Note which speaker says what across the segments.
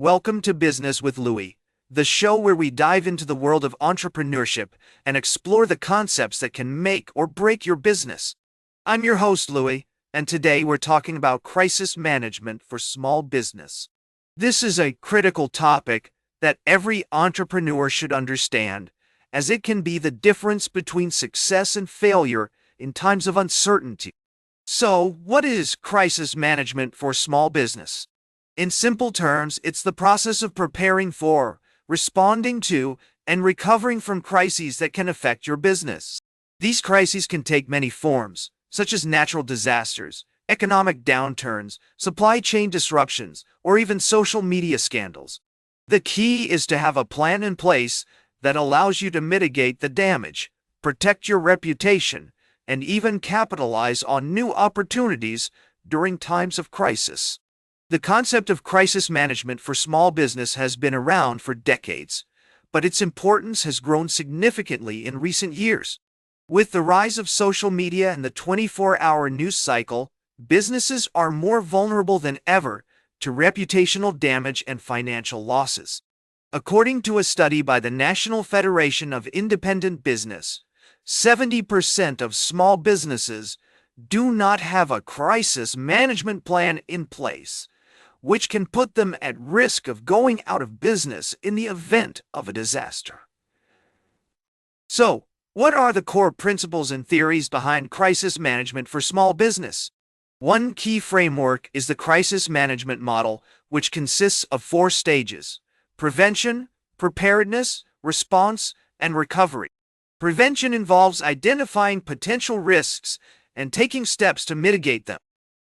Speaker 1: Welcome to Business with Louis, the show where we dive into the world of entrepreneurship and explore the concepts that can make or break your business. I'm your host, Louis, and today we're talking about crisis management for small business. This is a critical topic that every entrepreneur should understand, as it can be the difference between success and failure in times of uncertainty. So, what is crisis management for small business? In simple terms, it's the process of preparing for, responding to, and recovering from crises that can affect your business. These crises can take many forms, such as natural disasters, economic downturns, supply chain disruptions, or even social media scandals. The key is to have a plan in place that allows you to mitigate the damage, protect your reputation, and even capitalize on new opportunities during times of crisis. The concept of crisis management for small business has been around for decades, but its importance has grown significantly in recent years. With the rise of social media and the 24-hour news cycle, businesses are more vulnerable than ever to reputational damage and financial losses. According to a study by the National Federation of Independent Business, 70% of small businesses do not have a crisis management plan in place, which can put them at risk of going out of business in the event of a disaster. So, what are the core principles and theories behind crisis management for small business? One key framework is the crisis management model, which consists of 4 stages: prevention, preparedness, response, and recovery. Prevention involves identifying potential risks and taking steps to mitigate them.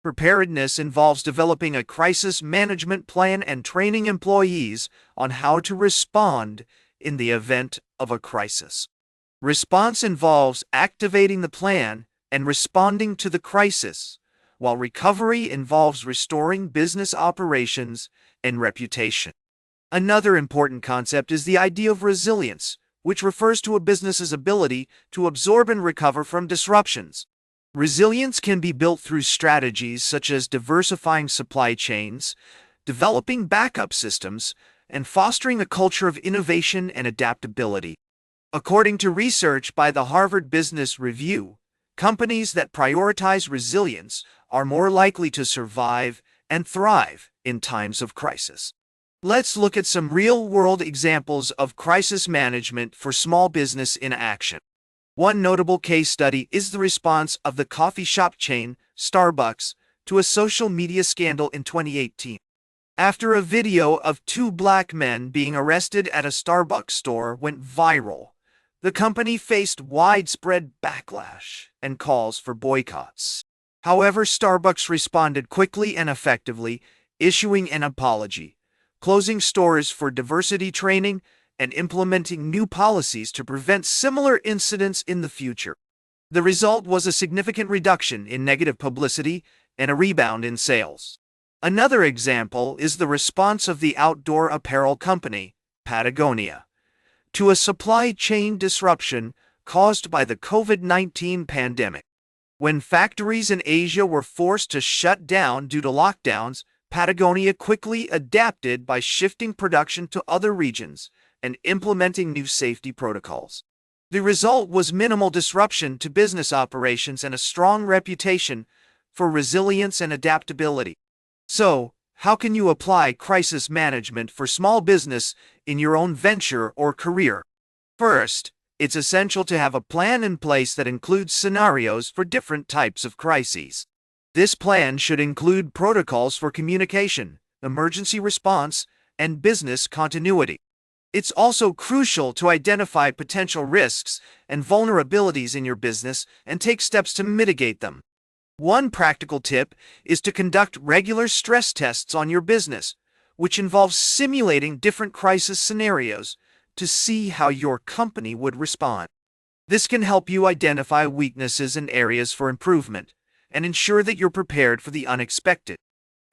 Speaker 1: Preparedness involves developing a crisis management plan and training employees on how to respond in the event of a crisis. Response involves activating the plan and responding to the crisis, while recovery involves restoring business operations and reputation. Another important concept is the idea of resilience, which refers to a business's ability to absorb and recover from disruptions. Resilience can be built through strategies such as diversifying supply chains, developing backup systems, and fostering a culture of innovation and adaptability. According to research by the Harvard Business Review, companies that prioritize resilience are more likely to survive and thrive in times of crisis. Let's look at some real-world examples of crisis management for small business in action. One notable case study is the response of the coffee shop chain, Starbucks, to a social media scandal in 2018. After a video of 2 black men being arrested at a Starbucks store went viral, the company faced widespread backlash and calls for boycotts. However, Starbucks responded quickly and effectively, issuing an apology, closing stores for diversity training, and implementing new policies to prevent similar incidents in the future. The result was a significant reduction in negative publicity and a rebound in sales. Another example is the response of the outdoor apparel company, Patagonia, to a supply chain disruption caused by the COVID-19 pandemic. When factories in Asia were forced to shut down due to lockdowns, Patagonia quickly adapted by shifting production to other regions and implementing new safety protocols. The result was minimal disruption to business operations and a strong reputation for resilience and adaptability. So, how can you apply crisis management for small business in your own venture or career? First, it's essential to have a plan in place that includes scenarios for different types of crises. This plan should include protocols for communication, emergency response, and business continuity. It's also crucial to identify potential risks and vulnerabilities in your business and take steps to mitigate them. One practical tip is to conduct regular stress tests on your business, which involves simulating different crisis scenarios to see how your company would respond. This can help you identify weaknesses and areas for improvement and ensure that you're prepared for the unexpected.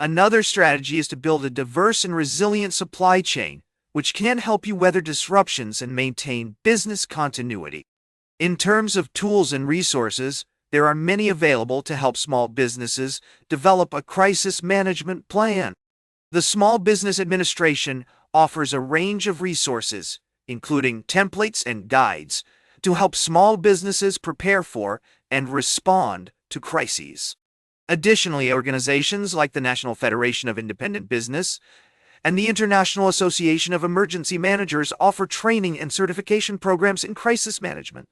Speaker 1: Another strategy is to build a diverse and resilient supply chain, which can help you weather disruptions and maintain business continuity. In terms of tools and resources, there are many available to help small businesses develop a crisis management plan. The Small Business Administration offers a range of resources, including templates and guides, to help small businesses prepare for and respond to crises. Additionally, organizations like the National Federation of Independent Business and the International Association of Emergency Managers offer training and certification programs in crisis management.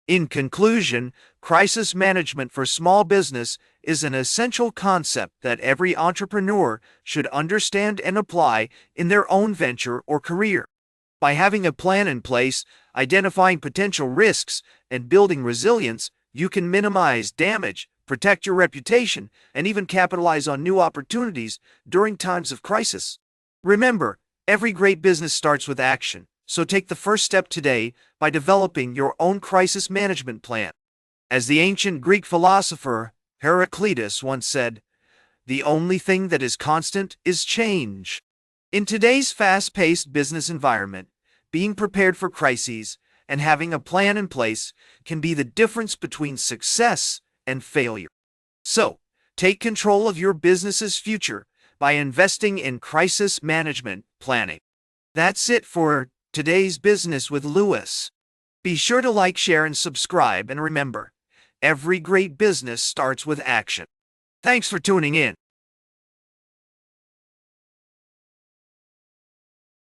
Speaker 1: In conclusion, crisis management for small business is an essential concept that every entrepreneur should understand and apply in their own venture or career. By having a plan in place, identifying potential risks, and building resilience, you can minimize damage, protect your reputation, and even capitalize on new opportunities during times of crisis. Remember, every great business starts with action, so take the first step today by developing your own crisis management plan. As the ancient Greek philosopher Heraclitus once said, "The only thing that is constant is change." In today's fast-paced business environment, being prepared for crises and having a plan in place can be the difference between success and failure. So, take control of your business's future by investing in crisis management planning. That's it for today's Business with Louis. Be sure to like, share, and subscribe, and remember, every great business starts with action. Thanks for tuning in.